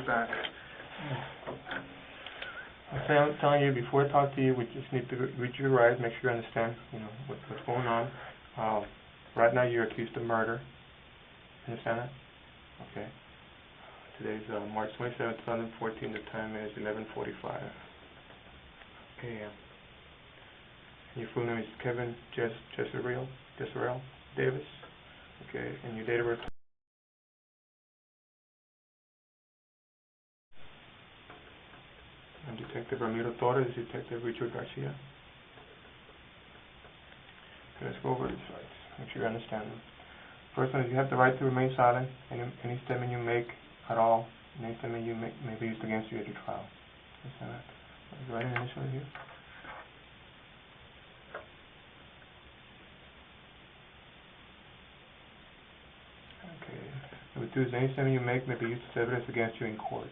back. I'm telling you, before I talk to you, we just need to read your rights, make sure you understand, what's going on. Right now, you're accused of murder. Understand that? Okay. Today's March 27, 2014. The time is 11:45 a.m. Your full name is Kevin Jazrael Davis. Okay, and your date of birth. And Detective Ramiro Torres, Detective Richard Garcia. Okay, let's go over these rights. Make sure you understand them. First one is you have the right to remain silent. Any statement you make at all, any statement you make may be used against you at your trial. Understand that? Is right initially here? Okay. Number 2 is any statement you make may be used as evidence against you in court.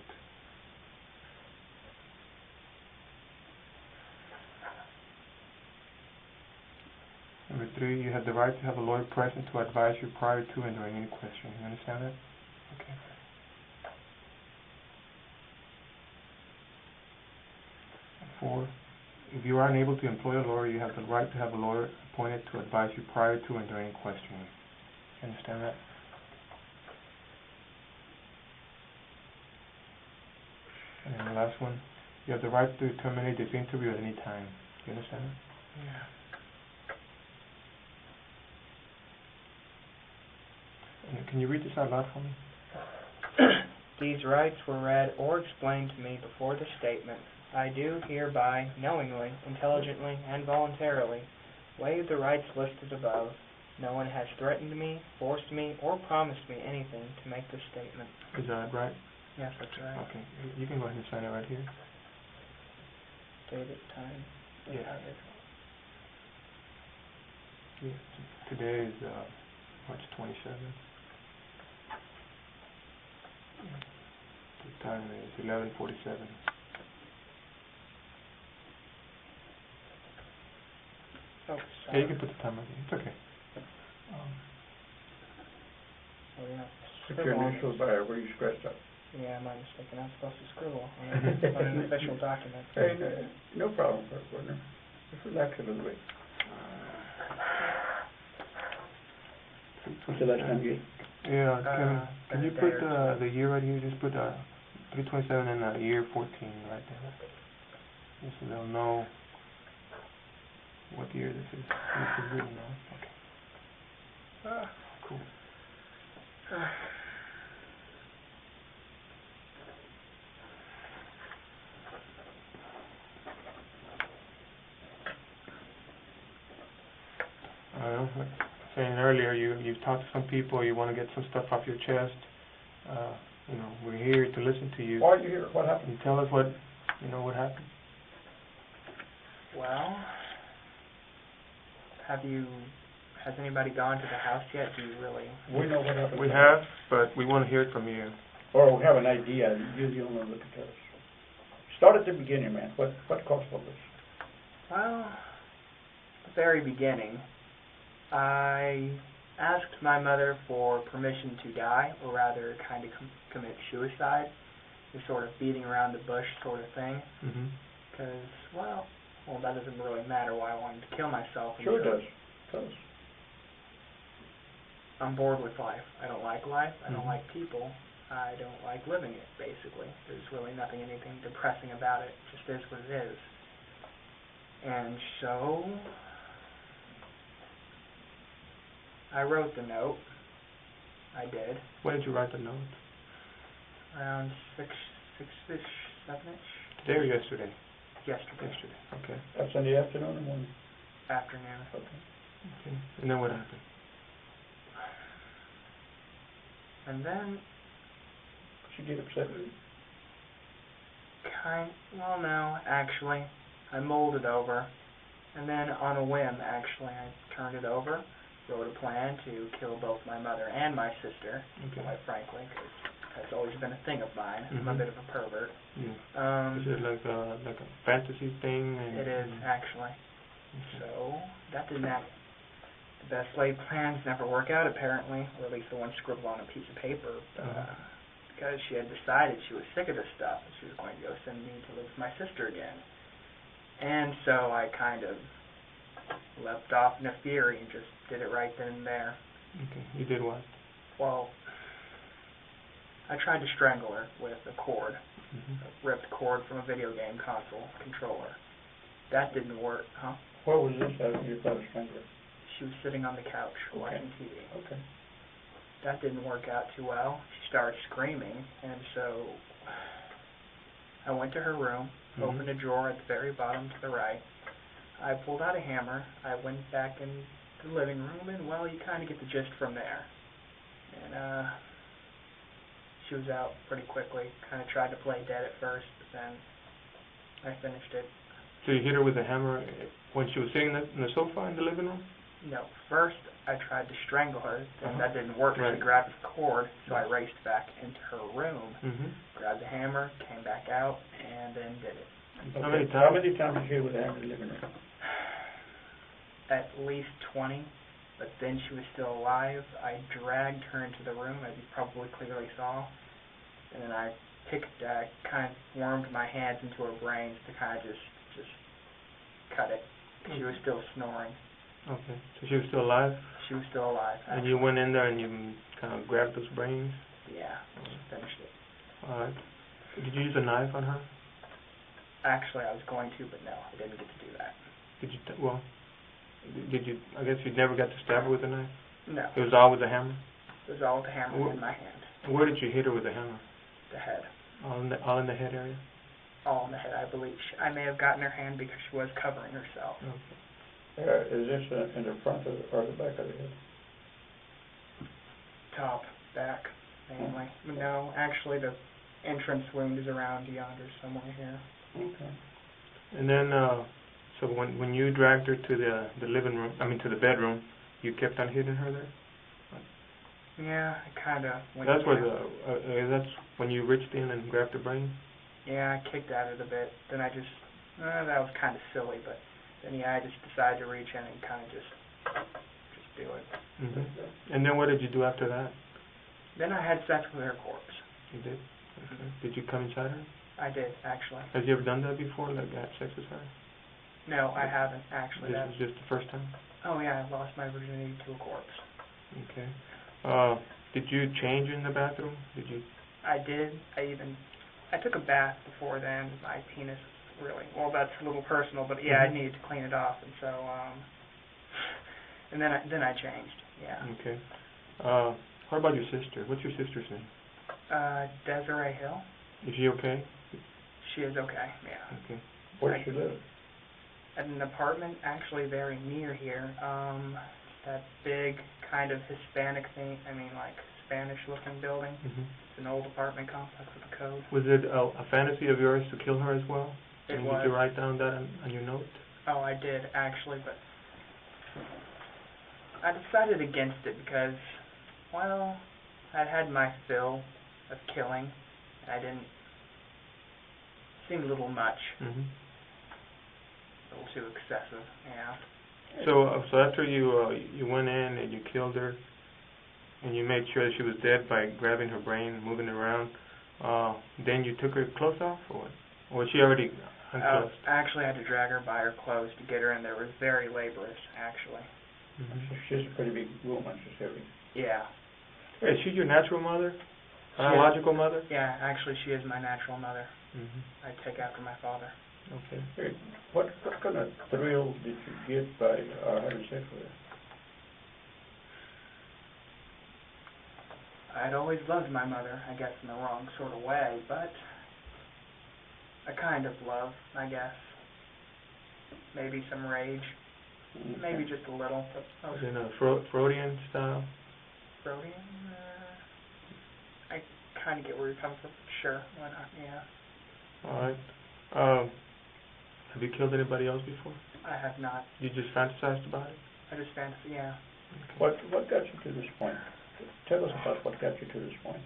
Number 3, you have the right to have a lawyer present to advise you prior to and during any question. You understand that? Okay. 4, if you are unable to employ a lawyer, you have the right to have a lawyer appointed to advise you prior to and during questioning. You understand that? And then the last one, you have the right to terminate this interview at any time. You understand that? Yeah. And can you read this out loud for me? These rights were read or explained to me before the statement. I do hereby, knowingly, intelligently, and voluntarily, waive the rights listed above. No one has threatened me, forced me, or promised me anything to make this statement. Is that right? Yes, that's right. Okay. You can go ahead and sign it right here. Date, time. Yeah. Today is March 27th. The time is 11:47. Oh, Yeah, sorry. you can put the time right here. It's okay. Oh, yeah. Put your initials there where you scratched up. Yeah, my mistake. I'm supposed to scribble on an official document. Hey, no problem, partner. Just relax a little bit. What's the last time you? Yeah, can you put the year right here? Just put 327 and year 14 right there. Just so they'll know what year this is. This is written now. Okay. Cool. Like saying earlier, you've talked to some people, you want to get some stuff off your chest. We're here to listen to you. Why are you here? What happened? And tell us what happened. Well, has anybody gone to the house yet? Do you really? We know what happened. We have, but we want to hear it from you. Or we have an idea. You're the only one that can tell us. Start at the beginning, man. What caused all this? Well, the very beginning, I asked my mother for permission to die, or rather kind of commit suicide, the sort of beating around the bush sort of thing. Because, well, that doesn't really matter why I wanted to kill myself. Sure it does. Tell us. I'm bored with life. I don't like life. I don't like people. I don't like living it, basically. There's really anything depressing about it. It just is what it is. And so I wrote the note. I did. When did you write the note? Around 6-ish, 7-ish. Today or yesterday? Yesterday. Okay. That's in the afternoon or morning? Afternoon. Okay. And then what happened? And then She get upset with you? Well, no, actually. I mulled it over. And then on a whim, actually, I turned it over, wrote a plan to kill both my mother and my sister, quite frankly, because that's always been a thing of mine. I'm a bit of a pervert. Yeah. Is it like a fantasy thing? It is, actually. Okay. So, that didn't act. The best laid plans never work out, apparently, or at least the ones scribbled on a piece of paper. because she had decided she was sick of this stuff and she was going to go send me to live with my sister again. And so I kind of leapt off in a fury and just did it right then and there. Okay. You did what? Well, I tried to strangle her with a cord, a ripped cord from a video game console controller. That didn't work, huh? Where was this at your brother's finger? She was sitting on the couch watching TV. Okay. That didn't work out too well. She started screaming, and so I went to her room, opened a drawer at the very bottom to the right. I pulled out a hammer. I went back in the living room, and, well, you kind of get the gist from there. And, she was out pretty quickly. Kind of tried to play dead at first, but then I finished it. So you hit her with a hammer when she was sitting in the sofa in the living room? No. First, I tried to strangle her, and that didn't work. Right. She grabbed the cord, so I raced back into her room, grabbed the hammer, came back out, and then did it. Okay. How many times did you hit with a hammer in the living room? At least 20, but then she was still alive. I dragged her into the room, as you probably clearly saw, and then I kind of wormed my hands into her brains to kind of just cut it. She was still snoring. Okay, so she was still alive? She was still alive. Actually. And you went in there and you kind of grabbed those brains? Yeah, finished it. All right. Did you use a knife on her? Actually, I was going to, but no, I didn't get to do that. Did you, did you, I guess you never got to stab her with a knife? No. It was all with a hammer? It was all with a hammer in my hand. Where did you hit her with a hammer? The head. All in the head area? All in the head, I believe. I may have gotten her hand because she was covering herself. Okay. Is this in the front or the back of the head? Top, back, mainly. No, actually the entrance wound is around yonder somewhere here. Okay. And then, so when you dragged her to the living room, to the bedroom, you kept on hitting her there? Yeah, I kind of went. That's where that's when you reached in and grabbed the brain? Yeah, I kicked at it a bit. Then I just, that was kind of silly, but then I just decided to reach in and kind of just do it. And then what did you do after that? Then I had sex with her corpse. You did? Okay. Did you come inside her? I did, actually. Have you ever done that before, like had sex with her? No, I haven't, actually. This was just the first time? Oh, yeah, I lost my virginity to a corpse. Okay. Did you change in the bathroom? Did you? I did. I took a bath before then. My penis really, well, that's a little personal, but yeah, I needed to clean it off, and so, and then I changed, yeah. Okay. What about your sister? What's your sister's name? Jazrael. Is she okay? She is okay, yeah. Okay. Where does she live? At an apartment actually very near here. That big kind of Hispanic thing, like Spanish-looking building. It's an old apartment complex with a code. Was it a fantasy of yours to kill her as well? It was. Did you write down that on your note? Oh, I did, actually, but I decided against it because, well, I'd had my fill of killing. I didn't... It seemed a little much. A little too excessive, yeah. So after you went in and you killed her, and you made sure that she was dead by grabbing her brain and moving it around, then you took her clothes off, or what? Or was she already unclothed? Actually, I had to drag her by her clothes to get her in there. It was very laborious, actually. She's a pretty big woman, she's heavy. Yeah. Hey, is she your natural mother? Biological mother? Yeah, actually, she is my natural mother. I take after my father. Okay. Hey, what kind of thrill did you get by having sex with her? I'd always loved my mother, I guess in the wrong sort of way, but a kind of love, I guess. Maybe some rage. Maybe just a little. But in a Freudian style? Freudian? I kind of get where you're coming from. Sure, why not, yeah. All right. Have you killed anybody else before? I have not. You just fantasized about it? I just fantasy, yeah. Okay. What got you to this point? Tell us about what got you to this point.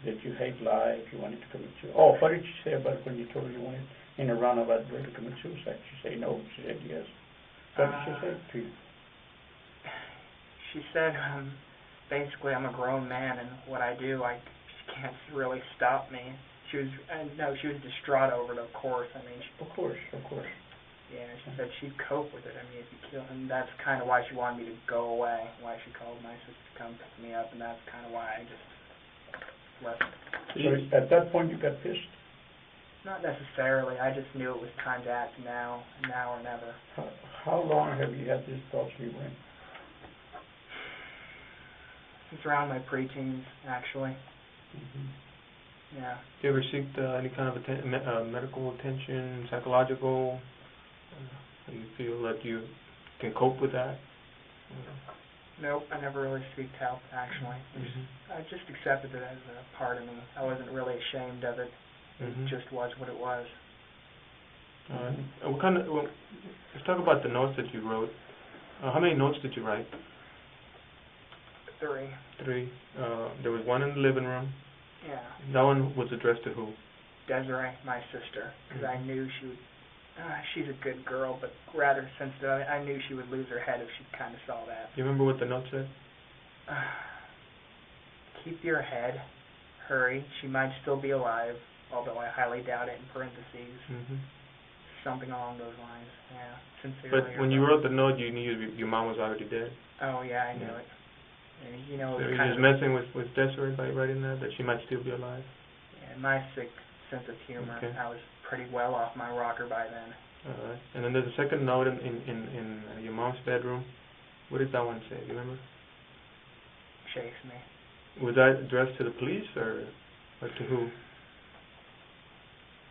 Did you hate life? You wanted to commit suicide? Oh, what did you say about when you told her you wanted in a roundabout way to commit suicide? She said no. She said yes. What did she say to you? She said, basically, I'm a grown man, and what I do, she can't really stop me. She was distraught over it, of course. I mean, Of course. yeah, she said she'd cope with it. I mean, if you kill, and that's kind of why she wanted me to go away. Why she called my sister to come pick me up, and that's kind of why I just left. So at that point you got pissed? Not necessarily. I just knew it was time to act now or never. How long have you had these thoughts in your brain? Since around my preteens, actually. Mm-hmm. Yeah. Do you ever seek any kind of medical attention, psychological? Do you feel that you can cope with that? Nope, I never really seeked help, actually. I just accepted it as a part of me. I wasn't really ashamed of it. It just was what it was. Let's talk about the notes that you wrote. How many notes did you write? 3. 3. There was one in the living room. Yeah. That one was addressed to who? Jazrael, my sister, because I knew she would. She's a good girl, but rather sensitive. I knew she would lose her head if she kind of saw that. Do you remember what the note said? Keep your head. Hurry. She might still be alive, although I highly doubt it, in parentheses. Something along those lines, yeah. Sincerely. But when you wrote the note, you knew your mom was already dead? Oh, yeah, I knew it. And, you know, so it was you were just messing with Jazrael by writing that she might still be alive? Yeah, my sick sense of humor. Okay. I was pretty well off my rocker by then. All right. And then there's a second note in your mom's bedroom. What did that one say? Do you remember? Chase me. Was that addressed to the police or to who?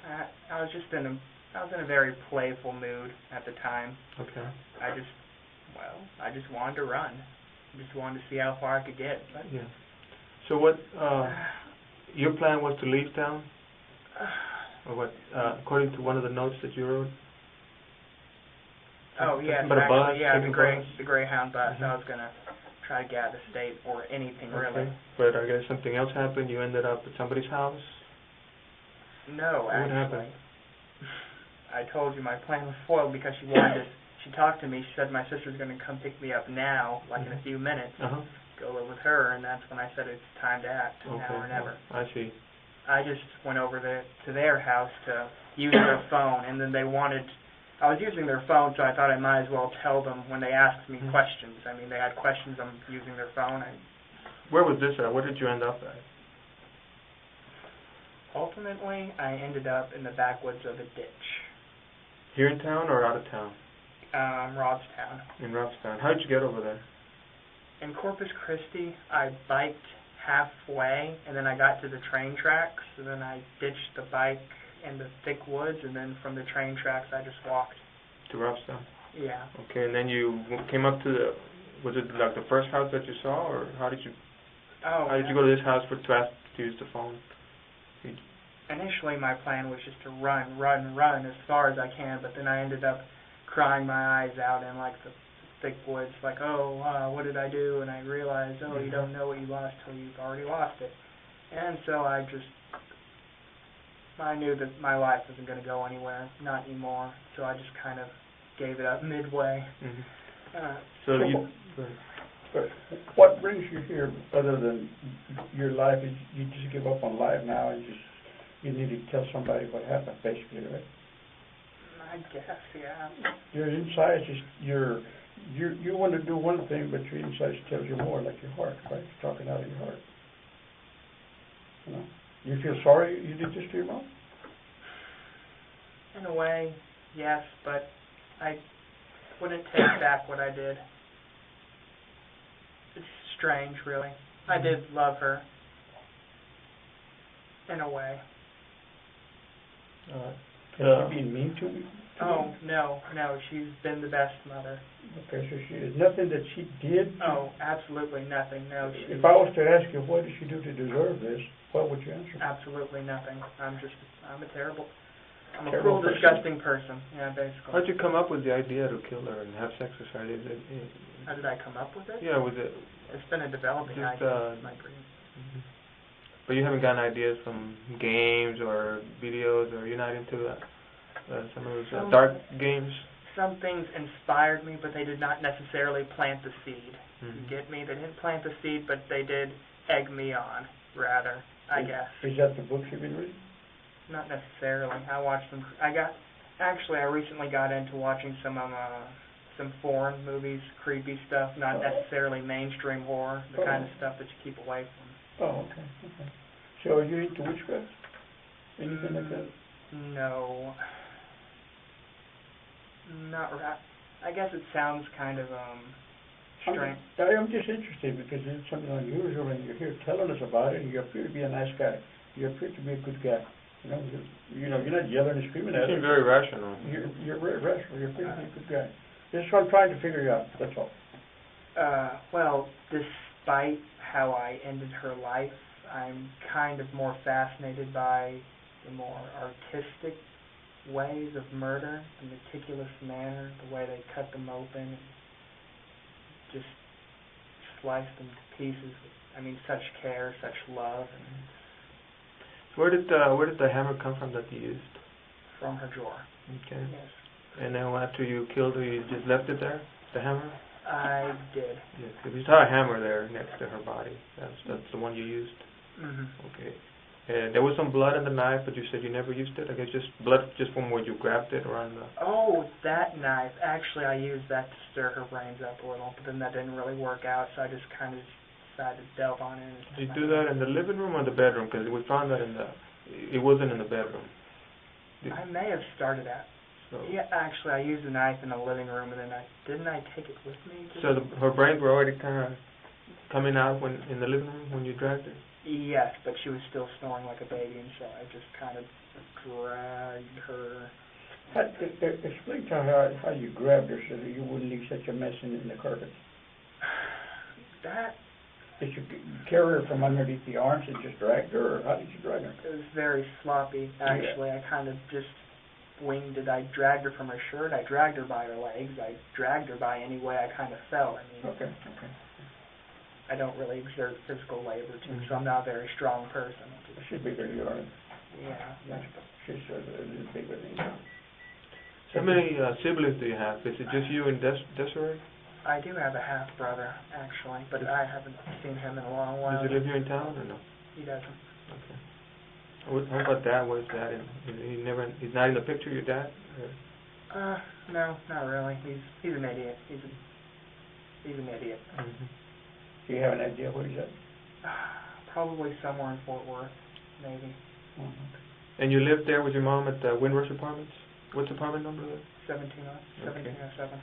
I was in a very playful mood at the time. Okay. I just wanted to run. I just wanted to see how far I could get. But yeah. So what? Your plan was to leave town, or what? According to one of the notes that you wrote. Oh yes, but actually, yeah, bus? the Greyhound bus. I was gonna try to get out of the state or anything really. But I guess something else happened. You ended up at somebody's house. No, what actually. happened? I told you my plan was foiled because she wanted to. She talked to me. She said my sister's going to come pick me up now, like in a few minutes. Go live with her, and that's when I said it's time to act, now or never. I see. I just went over to their house to use their phone, and then they wanted. I was using their phone, so I thought I might as well tell them when they asked me questions. I mean, they had questions on using their phone. Where was this at? Where did you end up at? Ultimately, I ended up in the backwoods of a ditch. Here in town or out of town? Robstown. In Robstown. How did you get over there? In Corpus Christie, I biked halfway, and then I got to the train tracks, and then I ditched the bike in the thick woods, and then from the train tracks, I just walked. To Robstown? Yeah. Okay, and then you came up to the, was it like the first house that you saw, or how did you go to this house to ask to use the phone? Initially, my plan was just to run as far as I can, but then I ended up crying my eyes out in like the thick woods, like, what did I do? And I realized, you don't know what you lost till you've already lost it. And so I knew that my life wasn't going to go anywhere, not anymore. So I just kind of gave it up midway. But what brings you here, other than your life? Is you just give up on life now and you need to tell somebody what happened, basically, right? I guess, yeah. Your inside just you want to do one thing, but your inside tells you more, like your heart, right? It's talking out of your heart. You know, you feel sorry you did this to your mom? In a way, yes, but I wouldn't take back what I did. It's strange, really. I did love her. In a way. Is she being mean to me? Oh, no, she's been the best mother. Okay, so she is nothing that she did? Oh, absolutely nothing, no. If I was to ask you, what did she do to deserve this, what would you answer? Absolutely nothing. I'm a Terrible cruel, disgusting person, yeah, basically. How did you come up with the idea to kill her and have sex with her? How did I come up with it? Yeah, was it? It's been a developing idea. My brain. But you haven't gotten ideas from games or videos, or you're not into some of those dark games? Some things inspired me, but they did not necessarily plant the seed. You get me? They didn't plant the seed, but they did egg me on, rather, I guess. Is that the books you've been reading? Not necessarily. I watched them. I recently got into watching some foreign movies, creepy stuff, not necessarily mainstream horror, the kind of stuff that you keep away from. Oh, okay, okay. So are you into witchcraft? Anything like that? No. Not right. I guess it sounds kind of, strange. I'm just interested because it's something unusual and you're here telling us about it and you appear to be a nice guy. You appear to be a good guy. You're not yelling and screaming at us. You seem very rational. You're very rational. You appear to be a good guy. This is what I'm trying to figure out, that's all. Well, despite how I ended her life, I'm kind of more fascinated by the more artistic ways of murder, the meticulous manner, the way they cut them open, and just slice them to pieces with, such care, such love. And Where did the hammer come from that you used? from her drawer. Okay. Yes. And then after you killed her, you just left it there, the hammer? I did. Yes. If you saw a hammer there next to her body, that's the one you used. Mhm. Okay. And there was some blood in the knife, but you said you never used it. I guess just blood just from where you grabbed it around the. Oh, that knife. Actually, I used that to stir her brains up a little, but then that didn't really work out, so I just kind of decided to delve on in. Did you do that in the living room or the bedroom? Because we found that it wasn't in the bedroom. I may have started at. So, Yeah, actually, I used the knife in the living room, and then didn't I take it with me? So her brains were already kind of coming out in the living room when you dragged her? Yes, but she was still snoring like a baby, and so I just kind of dragged her. Explain to her how you grabbed her so that you wouldn't leave such a mess in the carpet. That... Did you carry her from underneath the arms and just dragged her, or how did you drag her? It was very sloppy, actually. Yeah. I kind of just winged it. I dragged her from her shirt. I dragged her by her legs. I dragged her by any way I kind of felt. Okay. I don't really exert physical labor to me, so I'm not a very strong person. She's bigger than you are. Yeah. She's a little bigger than you are. How many siblings do you have? Is it just you and Jazrael? I do have a half-brother, actually, but I haven't seen him in a long while. Does he live here in town or no? He doesn't. Okay. How about Dad? Where's Dad? He's not in the picture, your dad? Or? No, not really. He's an idiot. He's an idiot. Mm-hmm. Do you have an idea where he's at? Probably somewhere in Fort Worth, maybe. Mm-hmm. And you lived there with your mom at the Windrush Apartments? What's apartment number there? 1707.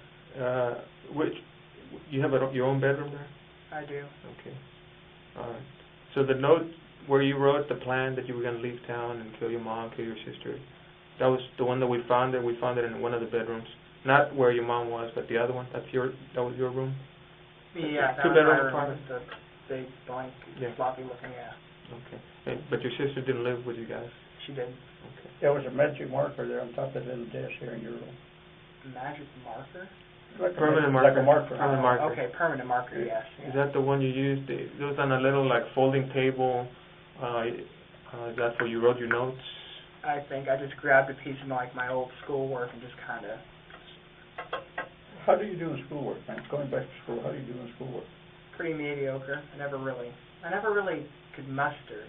You have your own bedroom there? I do. Okay. All right. So the note where you wrote the plan that you were going to leave town and kill your mom, kill your sister, that was the one that we found it. We found it in one of the bedrooms. Not where your mom was, but the other one. That was your room? Yeah, that Two-bedroom was my room, apartment? the big, blank, sloppy-looking, Okay. But your sister didn't live with you guys? She did. Okay. There was a magic marker there on top of the little desk here in your room. Magic marker? Like Permanent marker. Like a marker. Permanent marker. Okay, permanent marker, yes. Is that the one you used? It was on a little folding table. Is that where you wrote your notes? I think I just grabbed a piece of my old schoolwork and just kind of... How do you do in schoolwork, man? Going back to school, how do you do in schoolwork? Pretty mediocre. I never really could muster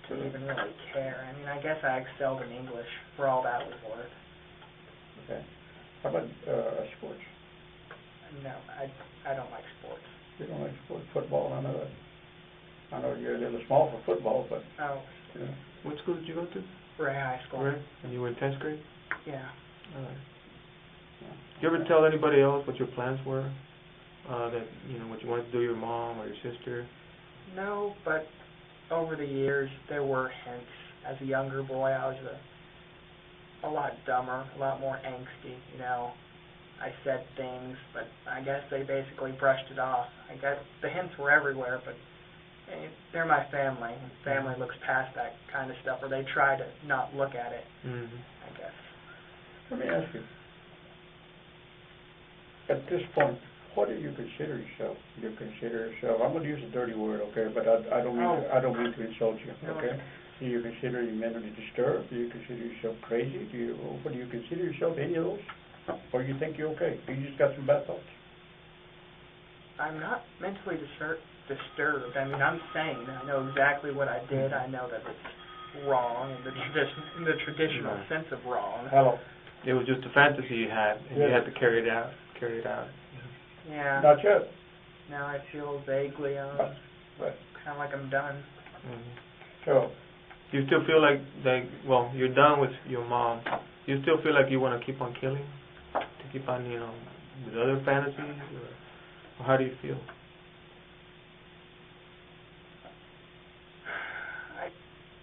to even really care. I guess I excelled in English for all that was worth. Okay. How about sports? No, I don't like sports. You don't like sports? Football? I know you're a little small for football, but... Oh. You know. What school did you go to? Ray High School. Ray? And you were in 10th grade? Yeah. All right. Did you ever tell anybody else what your plans were? That, what you wanted to do to your mom or your sister? No, but over the years, there were hints. As a younger boy, I was a lot dumber, a lot more angsty, I said things, but I guess they basically brushed it off. I guess the hints were everywhere, but they're my family, and family looks past that kind of stuff, or they try to not look at it, I guess. Let me ask you, at this point, what do you consider yourself? You consider yourself, I'm going to use a dirty word, okay, but I don't mean to insult you, okay? Do you consider you mentally disturbed? Do you consider yourself crazy? Do you consider yourself any of those? Or you think you're okay? You just got some bad thoughts? I'm not mentally disturbed. I mean, I'm sane. I know exactly what I did. I know that it's wrong in the traditional Right. sense of wrong. Hello. It was just a fantasy you had, and you Yeah. had to carry it out. Yeah. Not yet. Now I feel vaguely, Right. kind of like I'm done. So, You still feel like, well, you're done with your mom. You still feel like you want to keep on killing? To keep on, with other fantasies? Or how do you feel? I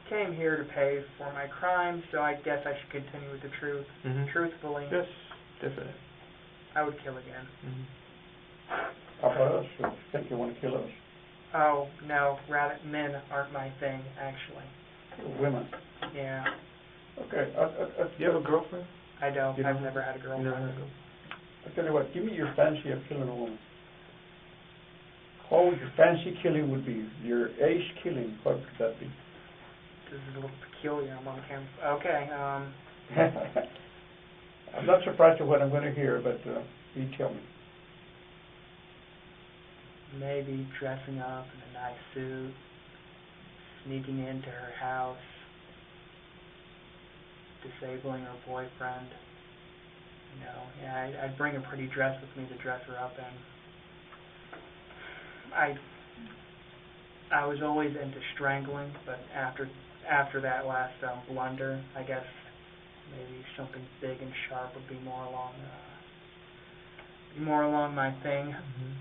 came here to pay for my crimes, so I guess I should continue with the truth. Mm-hmm. Truthfully, Yes, definitely. I would kill again. Mm-hmm. how about us? You think you want to kill us? Oh, no, rather, men aren't my thing, actually. Women. Yeah, Okay, Do you have a girlfriend? I don't. You I've don't? never had a You girlfriend. never had a girlfriend? I'll tell you what, give me your fancy of killing a woman. What would your fancy killing would be? Your ace killing, what would that be? This is a little peculiar. I'm on camera. Okay, I'm not surprised at what I'm going to hear, but you tell me. maybe dressing up in a nice suit, sneaking into her house, disabling her boyfriend. I'd bring a pretty dress with me to dress her up in. I was always into strangling, but after that last blunder, I guess maybe something big and sharp would be more along my thing. Mm-hmm.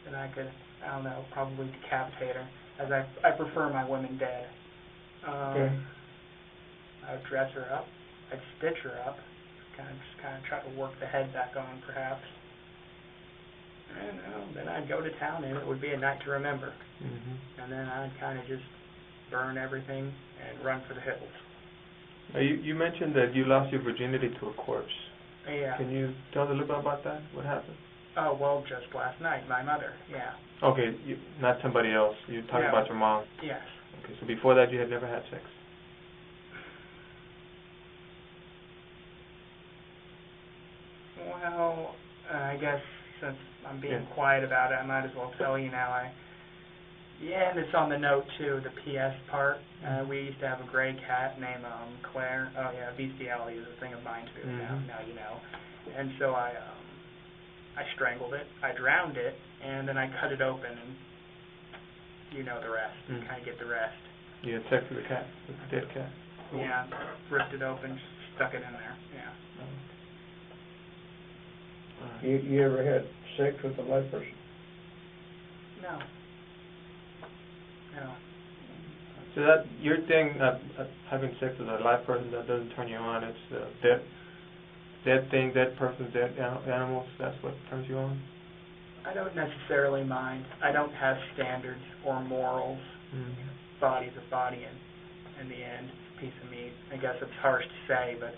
Then I could, I don't know, probably decapitate her, as I prefer my women dead. Okay. I would dress her up. I'd stitch her up. Kind of try to work the head back on, perhaps. And then I'd go to town, and it would be a night to remember. Mm-hmm. And then I'd kind of just burn everything and run for the hills. You mentioned that you lost your virginity to a corpse. Yeah. Can you tell us a little bit about that? What happened? Oh, well, just last night, my mother. Yeah. Okay, not somebody else. You're talking No. about your mom. Yes. Okay, so before that you had never had sex. Well, I guess since I'm being Yeah. quiet about it, I might as well tell you now. And it's on the note too, the PS part. We used to have a gray cat named Claire. Oh yeah, bestiality is a thing of mine too. Mhm. Now you know. And so I strangled it, I drowned it, and then I cut it open, and you know the rest. You kind of get the rest. You had sex with a cat, with a dead cat. Yeah, ripped it open, stuck it in there. Yeah. You ever had sex with a live person? No. No. So that your thing, having sex with a live person, that doesn't turn you on. It's dead thing, dead person, dead animals. That's what turns you on. I don't necessarily mind. I don't have standards or morals. Mm-hmm. Body's a body, and in the end, it's a piece of meat. I guess it's harsh to say, but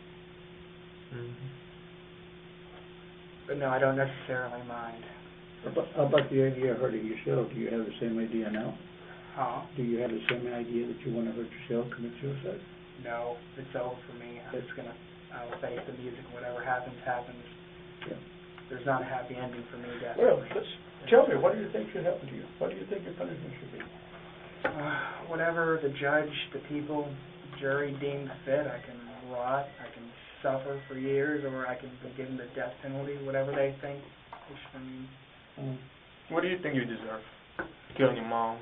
no, I don't necessarily mind. How about the idea of hurting yourself? Do you have the same idea now? Huh? Do you have the same idea that you want to hurt yourself, commit suicide? No, it's over for me. I'll face the music. Whatever happens, happens. Yeah. There's not a happy ending for me, Well, definitely. tell me, what do you think should happen to you? What do you think your punishment should be? Whatever the judge, the people, the jury deems fit. I can rot, I can suffer for years, or I can be given the death penalty, whatever they think. What do you think you deserve? Killing your mom,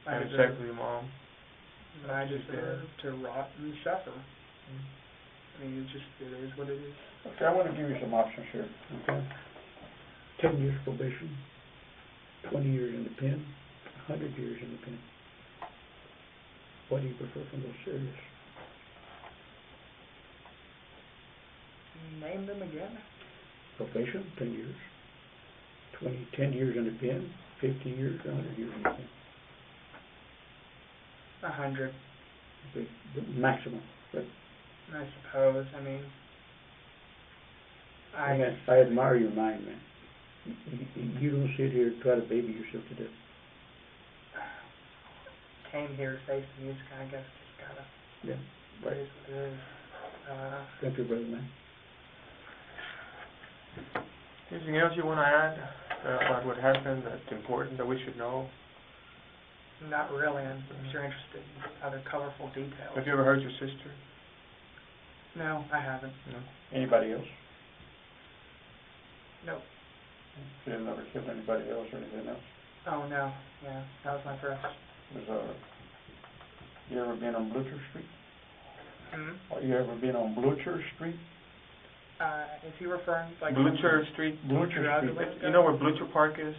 having sex with your mom. I deserve to rot and suffer. I mean, it is what it is. Okay, I want to give you some options here. Okay. 10 years probation, 20 years in the pen, 100 years in the pen. What do you prefer from those series? Name them again. Probation, 10 years. 10 years in the pen, 50 years, 100 years in the pen. 100. Okay, the maximum. Right? I suppose. I mean, I admire your mind, man. You don't sit here and try to baby yourself to death. Came here to face the music. I guess just gotta. Yeah, It is what it is. Thank you, brother, man. Anything else you want to add about what happened that's important that we should know? Not really. I'm sure interested in other colorful details. Have you ever hurt your sister? No, I haven't. No. Anybody else? Nope. You never killed anybody else or anything else? Oh, no. Yeah, that was my first. You ever been on Blucher Street? Hmm? You ever been on Blucher Street? Is he referring like Blucher Street. Blucher Street. You know where Blucher Park is?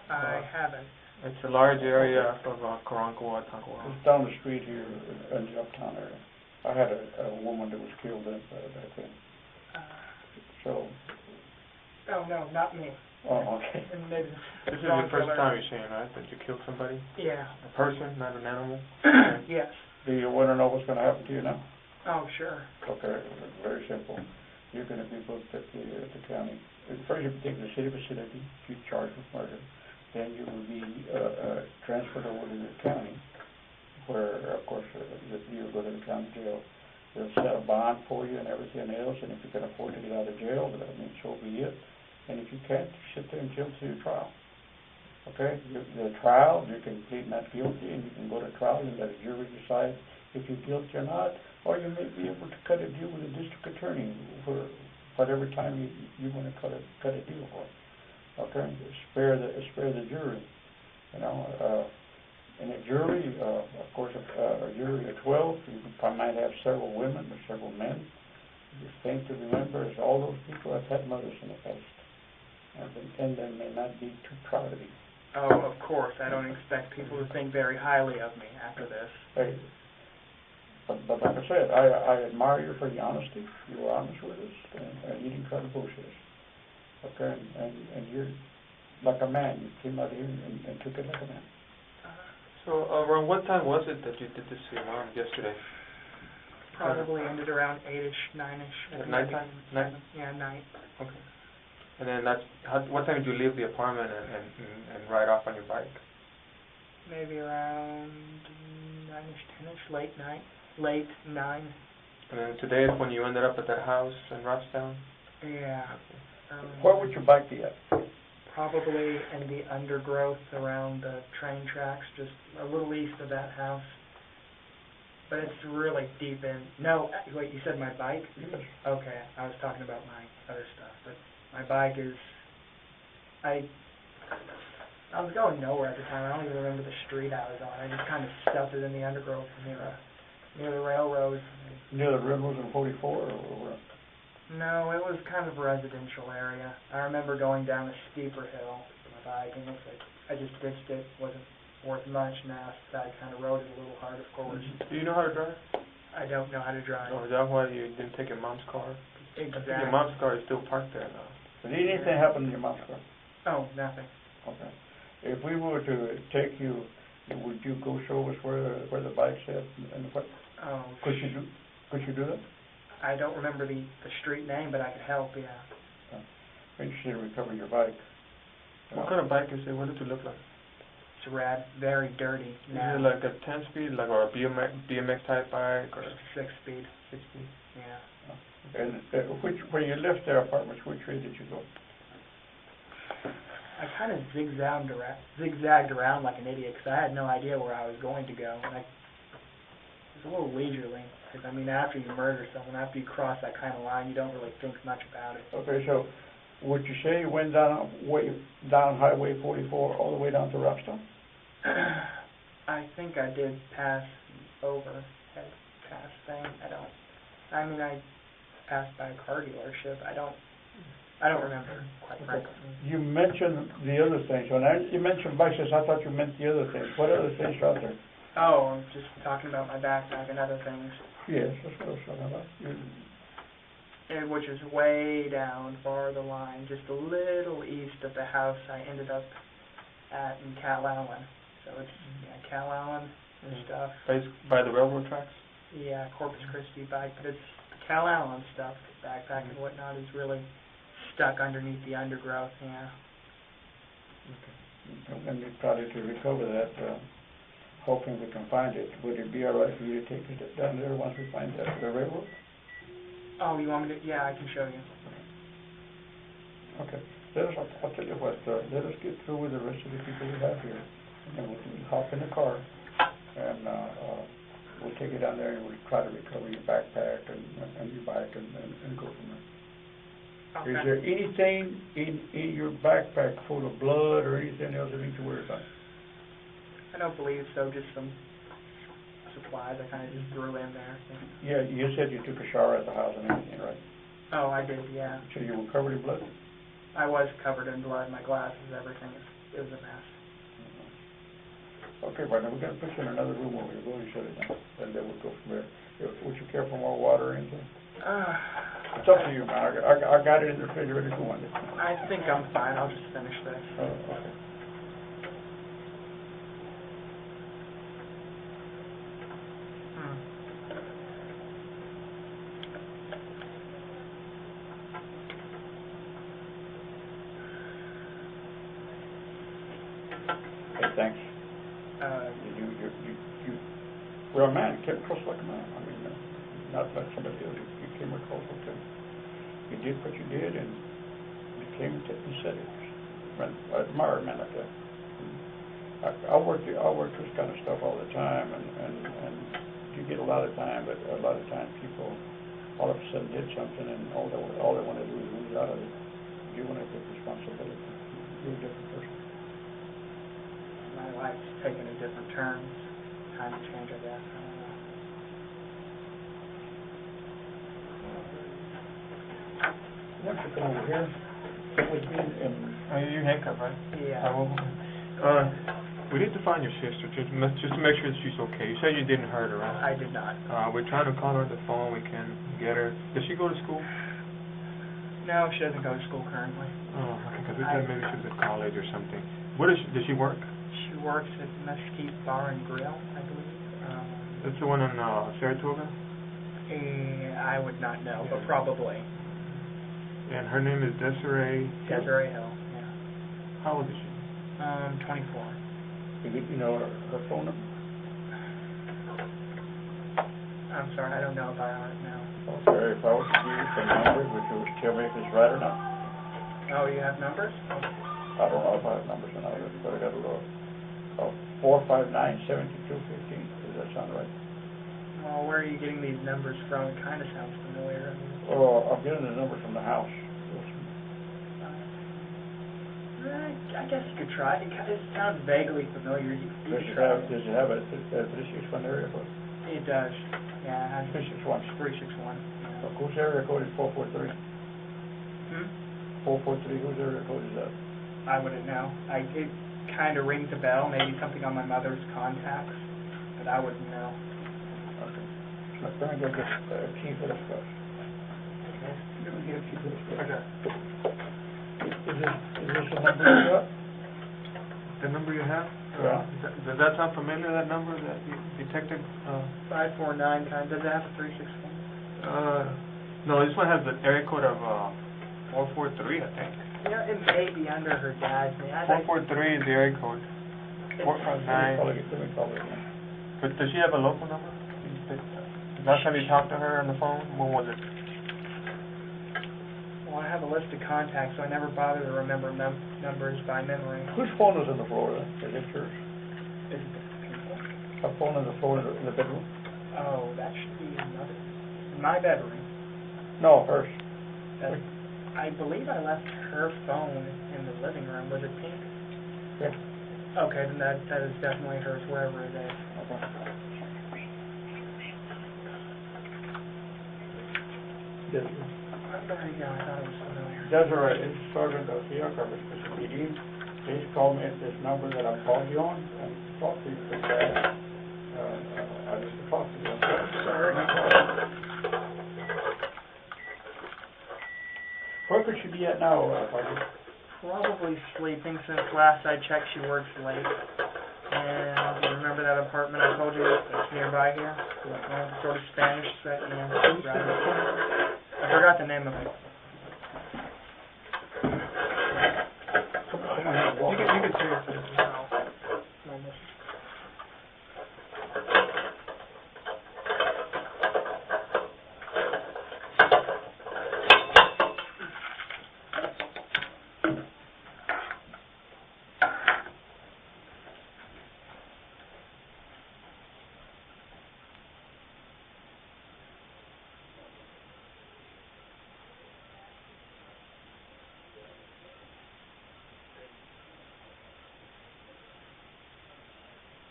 I haven't. It's a large area of Karankawa, Tankawa. It's down the street here in the uptown area. I had a woman that was killed back then. So. Oh no, not me. Oh, okay. And maybe This is the first time you're saying, right, that you killed somebody? Yeah. A person, not an animal? Yes. Do you want to know what's going to happen to you now? Oh, sure. Okay, very simple. You're going to be booked at the county. First, you take the city facility, you charge with murder. Then you will be transferred over to the county, where, of course, you'll go to the county jail. They'll set a bond for you and everything else, and if you can afford to get out of jail, that means so be it. And if you can't, sit there until your trial. Okay? The trial, you can plead not guilty, and you can go to trial and let a jury decide if you're guilty or not, or you may be able to cut a deal with the district attorney for whatever time you want to cut a deal for. Okay? Spare the jury. You know, in a jury, of course, a jury of 12, you might have several women or several men. The thing to remember is all those people have had mothers in the past. And they may not be too proud of you. Oh, of course. I don't expect people to think very highly of me after this. Hey, but like I said, I admire you for your honesty. You were honest with us, and you didn't try to bullshit us. Okay, and you're like a man. You came out here and took it like a man. So around what time was it that you did this to your mom yesterday? Probably ended around 8-ish, 9-ish. At nighttime? Night? Yeah, night. Okay. And then what time did you leave the apartment and ride off on your bike? Maybe around 9-ish, 10-ish, late night. Late 9. And then today is when you ended up at that house in Robstown? Yeah. Where would your bike be at? Probably in the undergrowth around the train tracks, just a little east of that house. But it's really deep in. No, wait, you said my bike? Yes. Okay, I was talking about my other stuff. But my bike is, I was going nowhere at the time. I don't even remember the street I was on. I just kind of stuffed it in the undergrowth near the railroad. Near the railroad in 44 or where? No, it was kind of a residential area. I remember going down a steeper hill with my bike, and I just ditched it. Wasn't worth much now, so I kind of rode it a little hard, of course. Do you know how to drive? I don't know how to drive. Oh, is that why you didn't take your mom's car? Exactly. Your mom's car is still parked there now. Did anything happen to your mom's car? Oh, nothing. Okay. If we were to take you, would you go show us where the bike's at and what? Oh. Could you do that? I don't remember the street name, but I could help, yeah. I'm interested to recover your bike. What kind of bike is it? What does it look like? It's rad, very dirty. Is it like a 10-speed, like, or a BMX type bike, or 6-speed? 6-speed? Yeah. And when you left their apartments, which way did you go? I kind of zigzagged around like an idiot because I had no idea where I was going to go. And it was a little leisurely. Because, I mean, after you murder someone, after you cross that kind of line, you don't really think much about it. Okay, so would you say you went down Highway 44 all the way down to Rockstone? I think I did pass over, head past thing. I passed by a car dealership. I don't remember, quite frankly. You mentioned the other things. When you mentioned bikes, I thought you meant the other things. What other things are out there? Oh, I'm just talking about my backpack and other things. Yes, that's what I was talking about. Which is way down far the line, just a little east of the house I ended up at in Cal Allen. So it's Cal Allen and stuff. By the railroad tracks? Yeah, Corpus Christie bike, but it's the Cal Allen stuff, backpack and whatnot, is really stuck underneath the undergrowth, yeah. Okay. And we probably to recover that, hoping we can find it. Would it be all right for you to take it down there once we find the railroad? Oh, you want me to? Yeah, I can show you. Okay. I'll tell you what, let us get through with the rest of the people we have here, and then we can hop in the car, and, we'll take it down there and we'll try to recover your backpack and your bike and go from there. Okay. Is there anything in your backpack full of blood or anything else that you need to worry about? I don't believe so, just some supplies I kind of just threw in there. Yeah, you said you took a shower at the house and everything, right? Oh, I did, yeah. So you were covered in blood? I was covered in blood, my glasses, everything. It was a mess. Okay, partner, we're gonna put you in another room where we're going to shut it down, and then we'll go from there. Would you care for more water or anything? It's up to you, man. I got it in the refrigerator if you want it. I think I'm fine. I'll just finish this. Okay. Hey, thanks. Well, a man, came across like a man. I mean, not like somebody else. You came across like him. You did what you did, and you came and said it. I admire a man like that. I work this kind of stuff all the time, and you get a lot of time, but a lot of times people all of a sudden did something, and all they want to do is lose out of it. You want to take responsibility. You're a different person. My life's taken a different turn. Time to change, I guess. I don't know. Why don't you come over here? Sit with me and... You handcuffed, right? Yeah. We need to find your sister, just to make sure that she's okay. You said you didn't hurt her, right? I did not. We're trying to call her on the phone. We can get her. Does she go to school? No, she doesn't go to school currently. Oh, okay, because we thought maybe she was at college or something. Does she work? She works at Mesquite Bar and Grill, I believe. That's the one in Saratoga? I would not know, but probably. And her name is Jazrael. Jazrael, yeah. How old is she? 24. You know her phone number? I'm sorry, I don't know about it now. Okay, if I was to give you some numbers, would you tell me if it's right or not? Oh, you have numbers? I don't know if I have numbers or not, but I got a look. 459-7215. Does that sound right? Well, where are you getting these numbers from? It kind of sounds familiar. Oh, I'm getting the numbers from the house. I guess you could try. It sounds vaguely familiar. You could try. Does it have a 361 area code? It does. Yeah, it has 361. 361. Yeah. Whose area code is 443? 443, whose area code is that? I wouldn't know. It kind of rings a bell, maybe something on my mother's contacts, but I wouldn't know. Okay. Let me go get a key for this stuff. Okay. Let me get a key for this stuff. Okay. Is this the number you got? The number you have? Yeah. Does that sound familiar, that number, that detective? 549 times, does it have a 361? No, this one has the area code of 443, I think. Yeah, it may be under her dad's name. 443 is the area code. 459. Let me call it again. But does she have a local number? Last time you talked to her on the phone, when was it? Well, I have a list of contacts, so I never bother to remember numbers by memory. Whose phone is on the floor? Is it yours? Is it people? A phone on the floor in the bedroom? Oh, that should be another. In my bedroom. No, hers. I believe I left her phone in the living room. Was it pink? Yeah. Okay, then that is definitely hers, wherever it is. Okay. Yes. There you go. I thought it was familiar. Jazrael, it's Sergeant Garcia, Corpus Christie PD. Please call me at this number that I called you on and talk to you for that. I need to talk to you. Sorry. Where could she be at now, Parker? Probably sleeping since last I checked she works late. And do you remember that apartment I told you that's nearby here? Sort of Spanish set, right? I forgot the name of it.